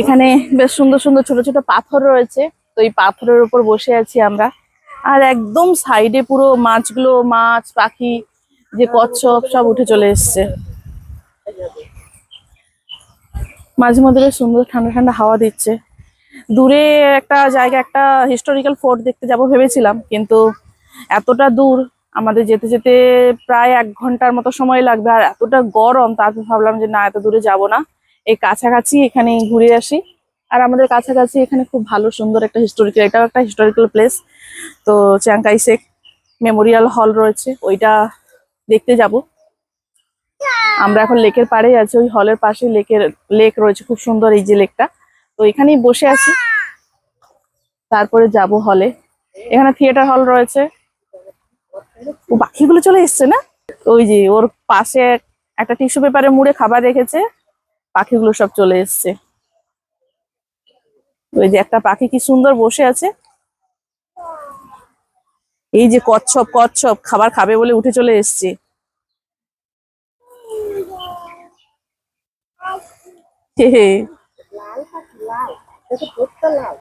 এখানে বেশ সুন্দর সুন্দর ছোট ছোট পাথর রয়েছে, তো এই পাথরের উপর বসে আছি আমরা। আর একদম সাইডে পুরো মাছগুলো, মাছ পাখি, যে কচ্ছপ সব উঠে চলে এসছে। মাঝে মধ্যে বেশ সুন্দর ঠান্ডা ঠান্ডা হাওয়া দিচ্ছে। দূরে একটা জায়গা, একটা হিস্টোরিক্যাল ফোর্ট দেখতে যাব ভেবেছিলাম, কিন্তু এতটা দূর আমাদের যেতে যেতে প্রায় 1 ঘন্টার মতো সময় লাগবে, আর এতটা গরম, তারপর ভাবলাম যে না, এত দূরে যাব না, এই কাছাকাছি এখানে ঘুরে আসি। আর আমাদের কাছাকাছি এখানে খুব ভালো সুন্দর একটা হিস্টোরিক্যাল, এটাও একটা হিস্টোরিক্যাল প্লেস, তো চিয়াং কাই শেক মেমোরিয়াল হল রয়েছে, ওইটা দেখতে যাব। আমরা এখন লেকের পাড়েই আছি, ওই হলের পাশে লেক রয়েছে, খুব সুন্দর এই যে লেকটা, তো এখানেই বসে আছি, তারপরে যাব হলে। এখানে থিয়েটার হল রয়েছে। ও পাখিগুলো চলে এসছে না, ওই যে ওর পাশে একটা টিস্যু পেপারে মুড়ে খাবার রেখেছে, পাখিগুলো সব চলে এসছে। ওই যে একটা পাখি কি সুন্দর বসে আছে। এই যে কচ্ছপ, কচ্ছপ খাবার খাবে বলে উঠে চলে এসছে। হে হে। লাল পাখি, লাল, দেখো ঠোঁটটা লাল।